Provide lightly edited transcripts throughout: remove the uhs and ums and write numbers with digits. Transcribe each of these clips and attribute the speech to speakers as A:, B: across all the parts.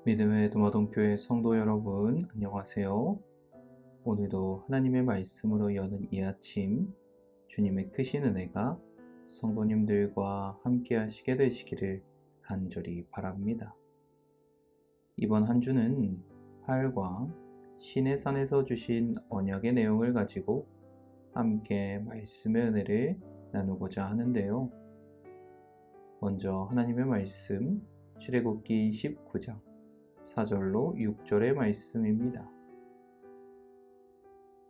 A: 믿음의 도마동교회 성도 여러분, 안녕하세요. 오늘도 하나님의 말씀으로 여는 이 아침, 주님의 크신 은혜가 성도님들과 함께 하시게 되시기를 간절히 바랍니다. 이번 한 주는 팔과 신의 산에서 주신 언약의 내용을 가지고 함께 말씀의 은혜를 나누고자 하는데요. 먼저 하나님의 말씀, 출애굽기 19장 4절로 6절의 말씀입니다.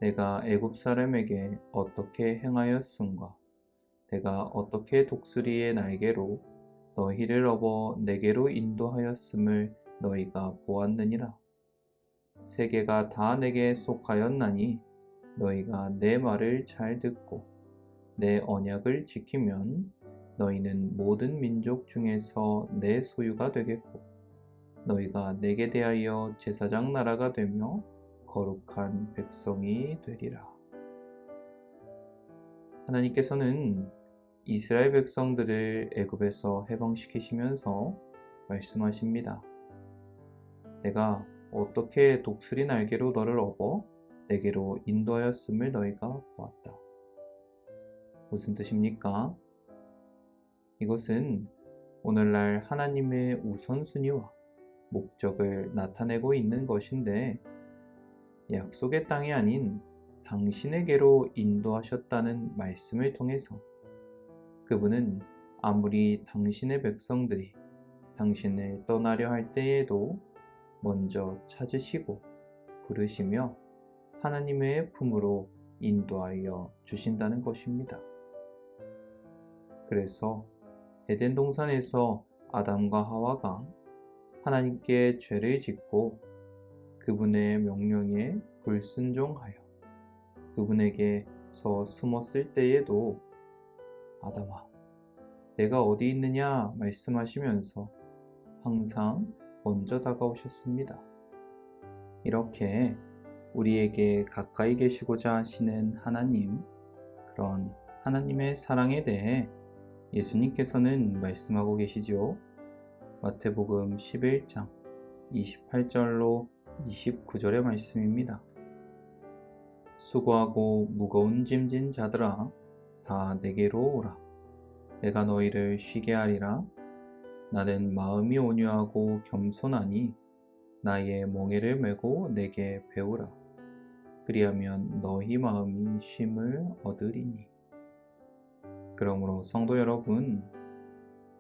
A: 내가 애굽 사람에게 어떻게 행하였음과 내가 어떻게 독수리의 날개로 너희를 업어 내게로 인도하였음을 너희가 보았느니라. 세계가 다 내게 속하였나니 너희가 내 말을 잘 듣고 내 언약을 지키면 너희는 모든 민족 중에서 내 소유가 되겠고 너희가 내게 대하여 제사장 나라가 되며 거룩한 백성이 되리라. 하나님께서는 이스라엘 백성들을 애굽에서 해방시키시면서 말씀하십니다. 내가 어떻게 독수리 날개로 너를 업어 내게로 인도하였음을 너희가 보았다. 무슨 뜻입니까? 이것은 오늘날 하나님의 우선순위와 목적을 나타내고 있는 것인데 약속의 땅이 아닌 당신에게로 인도하셨다는 말씀을 통해서 그분은 아무리 당신의 백성들이 당신을 떠나려 할 때에도 먼저 찾으시고 부르시며 하나님의 품으로 인도하여 주신다는 것입니다. 그래서 에덴 동산에서 아담과 하와가 하나님께 죄를 짓고 그분의 명령에 불순종하여 그분에게서 숨었을 때에도 아담아, 내가 어디 있느냐 말씀하시면서 항상 먼저 다가오셨습니다. 이렇게 우리에게 가까이 계시고자 하시는 하나님, 그런 하나님의 사랑에 대해 예수님께서는 말씀하고 계시죠. 마태복음 11장 28절로 29절의 말씀입니다. 수고하고 무거운 짐진 자들아 다 내게로 오라. 내가 너희를 쉬게 하리라. 나는 마음이 온유하고 겸손하니 나의 멍에를 메고 내게 배우라. 그리하면 너희 마음이 쉼을 얻으리니. 그러므로 성도 여러분,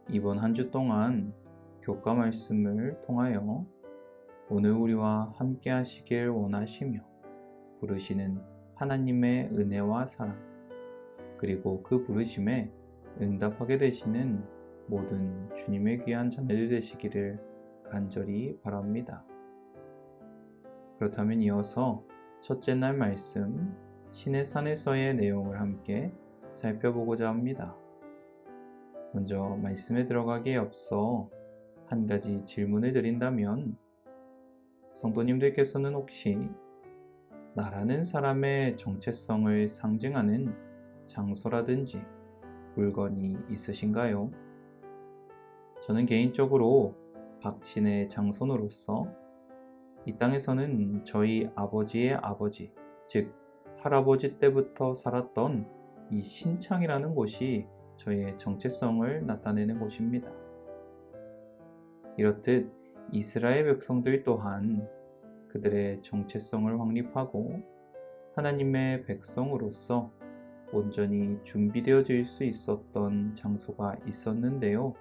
A: 이번 한 주 동안 교과 말씀을 통하여 오늘 우리와 함께 하시길 원하시며 부르시는 하나님의 은혜와 사랑, 그리고 그 부르심에 응답하게 되시는 모든 주님의 귀한 자녀들 되시기를 간절히 바랍니다. 그렇다면 이어서 첫째 날 말씀, 신의 산에서의 내용을 함께 살펴보고자 합니다. 먼저 말씀에 들어가기에 앞서 한 가지 질문을 드린다면 성도님들께서는 혹시 나라는 사람의 정체성을 상징하는 장소라든지 물건이 있으신가요? 저는 개인적으로 박신의 장손으로서 이 땅에서는 저희 아버지의 아버지, 즉 할아버지 때부터 살았던 이 신창이라는 곳이 저의 정체성을 나타내는 곳입니다. 이렇듯 이스라엘 백성들 또한 그들의 정체성을 확립하고 하나님의 백성으로서 온전히 준비되어질 수 있었던 장소가 있었는데요.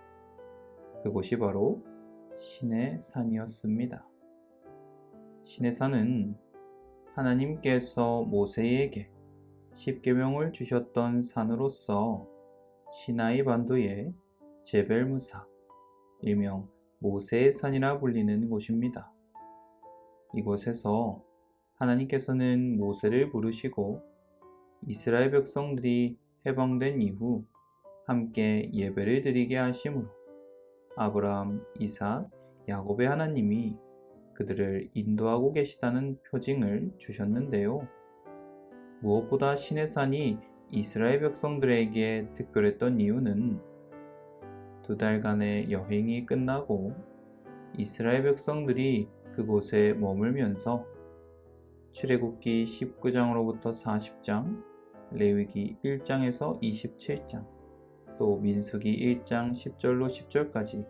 A: 그곳이 바로 신의 산이었습니다. 신의 산은 하나님께서 모세에게 십계명을 주셨던 산으로서 시나이 반도의 제벨무사, 일명 모세의 산이라 불리는 곳입니다. 이곳에서 하나님께서는 모세를 부르시고 이스라엘 백성들이 해방된 이후 함께 예배를 드리게 하심으로 아브라함, 이삭, 야곱의 하나님이 그들을 인도하고 계시다는 표징을 주셨는데요. 무엇보다 신의 산이 이스라엘 백성들에게 특별했던 이유는 2달간의 여행이 끝나고 이스라엘 백성들이 그곳에 머물면서 출애굽기 19장으로부터 40장, 레위기 1장에서 27장, 또 민수기 1장 10절로 10절까지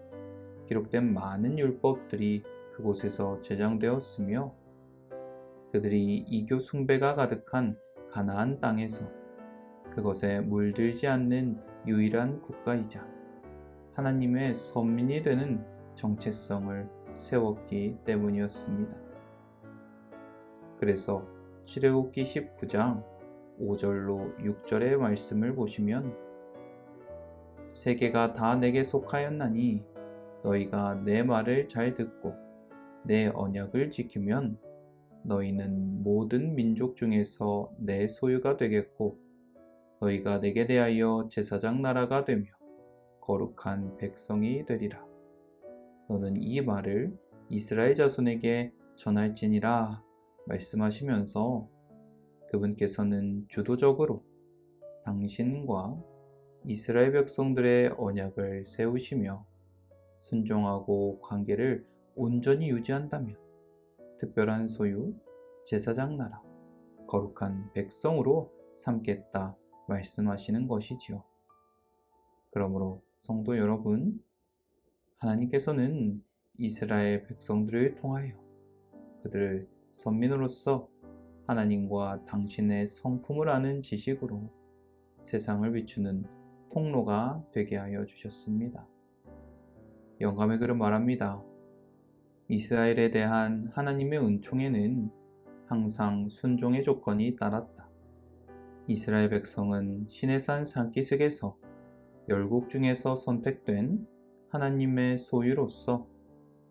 A: 기록된 많은 율법들이 그곳에서 제정되었으며 그들이 이교 숭배가 가득한 가나안 땅에서 그것에 물들지 않는 유일한 국가이자 하나님의 선민이 되는 정체성을 세웠기 때문이었습니다. 그래서 출애굽기 19장 5절로 6절의 말씀을 보시면 세계가 다 내게 속하였나니 너희가 내 말을 잘 듣고 내 언약을 지키면 너희는 모든 민족 중에서 내 소유가 되겠고 너희가 내게 대하여 제사장 나라가 되며 거룩한 백성이 되리라. 너는 이 말을 이스라엘 자손에게 전할지니라 말씀하시면서 그분께서는 주도적으로 당신과 이스라엘 백성들의 언약을 세우시며 순종하고 관계를 온전히 유지한다면 특별한 소유, 제사장 나라, 거룩한 백성으로 삼겠다 말씀하시는 것이지요. 그러므로 성도 여러분, 하나님께서는 이스라엘 백성들을 통하여 그들을 선민으로서 하나님과 당신의 성품을 아는 지식으로 세상을 비추는 통로가 되게 하여 주셨습니다. 영감의 글은 말합니다. 이스라엘에 대한 하나님의 은총에는 항상 순종의 조건이 따랐다. 이스라엘 백성은 시내산 산기슭에서 열국 중에서 선택된 하나님의 소유로서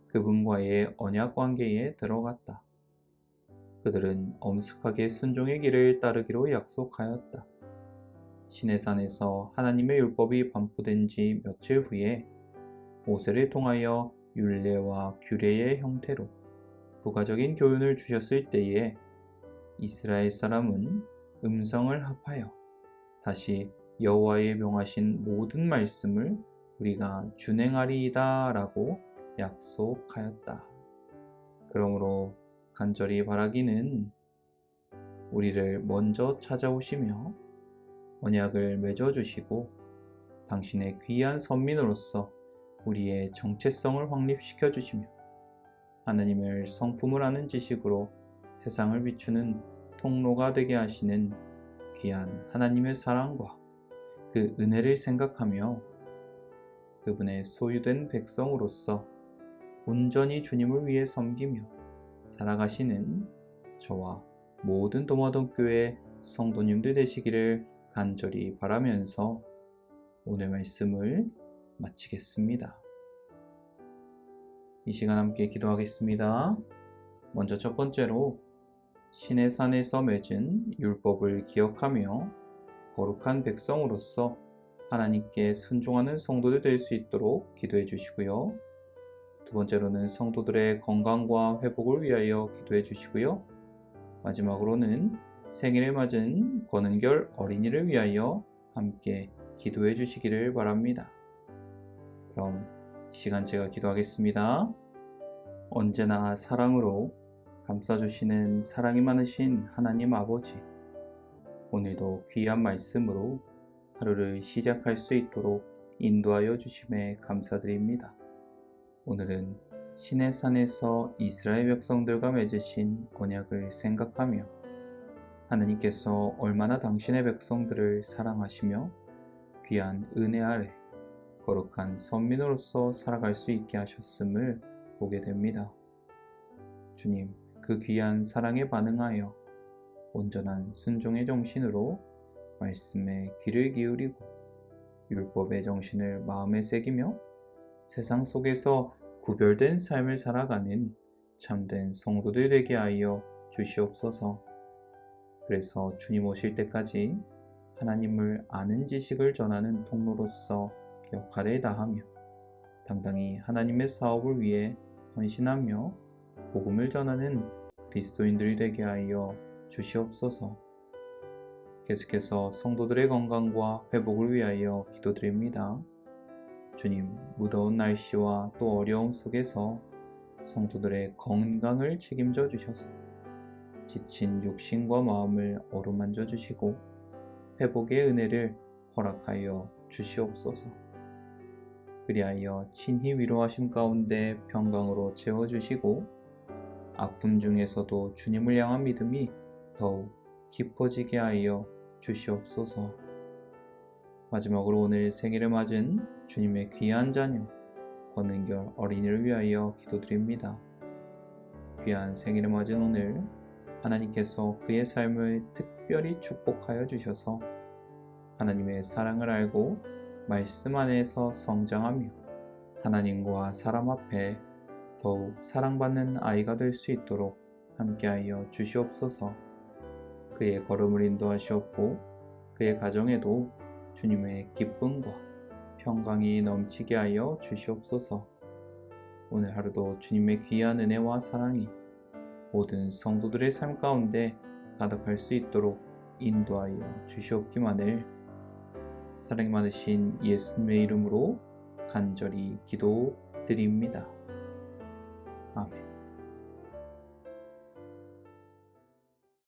A: 그분과의 언약 관계에 들어갔다. 그들은 엄숙하게 순종의 길을 따르기로 약속하였다. 시내산에서 하나님의 율법이 반포된 지 며칠 후에 모세를 통하여 율례와 규례의 형태로 부가적인 교훈을 주셨을 때에 이스라엘 사람은 음성을 합하여 다시 여호와의 명하신 모든 말씀을 우리가 준행하리이다 라고 약속하였다. 그러므로 간절히 바라기는 우리를 먼저 찾아오시며 언약을 맺어주시고 당신의 귀한 선민으로서 우리의 정체성을 확립시켜 주시며 하나님의 성품을 아는 지식으로 세상을 비추는 통로가 되게 하시는 귀한 하나님의 사랑과 그 은혜를 생각하며 그분의 소유된 백성으로서 온전히 주님을 위해 섬기며 살아가시는 저와 모든 도마동교회 성도님들 되시기를 간절히 바라면서 오늘 말씀을 마치겠습니다. 이 시간 함께 기도하겠습니다. 먼저 첫 번째로 시내산에서 맺은 율법을 기억하며 거룩한 백성으로서 하나님께 순종하는 성도들 될 수 있도록 기도해 주시고요. 두 번째로는 성도들의 건강과 회복을 위하여 기도해 주시고요. 마지막으로는 생일을 맞은 권은결 어린이를 위하여 함께 기도해 주시기를 바랍니다. 그럼 이 시간 제가 기도하겠습니다. 언제나 사랑으로 감싸주시는 사랑이 많으신 하나님 아버지, 오늘도 귀한 말씀으로 하루를 시작할 수 있도록 인도하여 주심에 감사드립니다. 오늘은 시내산에서 이스라엘 백성들과 맺으신 언약을 생각하며 하나님께서 얼마나 당신의 백성들을 사랑하시며 귀한 은혜 아래 거룩한 선민으로서 살아갈 수 있게 하셨음을 보게 됩니다. 주님, 그 귀한 사랑에 반응하여 온전한 순종의 정신으로 말씀에 귀를 기울이고 율법의 정신을 마음에 새기며 세상 속에서 구별된 삶을 살아가는 참된 성도들 되게 하여 주시옵소서. 그래서 주님 오실 때까지 하나님을 아는 지식을 전하는 통로로서 역할을 다하며 당당히 하나님의 사업을 위해 헌신하며 복음을 전하는 그리스도인들이 되게 하여 주시옵소서. 계속해서 성도들의 건강과 회복을 위하여 기도드립니다. 주님, 무더운 날씨와 또 어려움 속에서 성도들의 건강을 책임져 주셔서 지친 육신과 마음을 어루만져 주시고 회복의 은혜를 허락하여 주시옵소서. 그리하여 친히 위로하심 가운데 평강으로 채워주시고 아픔 중에서도 주님을 향한 믿음이 더욱 깊어지게 하여 주시옵소서. 마지막으로 오늘 생일을 맞은 주님의 귀한 자녀 권은결 어린이를 위하여 기도드립니다. 귀한 생일을 맞은 오늘 하나님께서 그의 삶을 특별히 축복하여 주셔서 하나님의 사랑을 알고 말씀 안에서 성장하며 하나님과 사람 앞에 더욱 사랑받는 아이가 될 수 있도록 함께하여 주시옵소서. 그의 걸음을 인도하시옵고 그의 가정에도 주님의 기쁨과 평강이 넘치게 하여 주시옵소서. 오늘 하루도 주님의 귀한 은혜와 사랑이 모든 성도들의 삶 가운데 가득할 수 있도록 인도하여 주시옵기만을 사랑이 많으신 예수님의 이름으로 간절히 기도드립니다.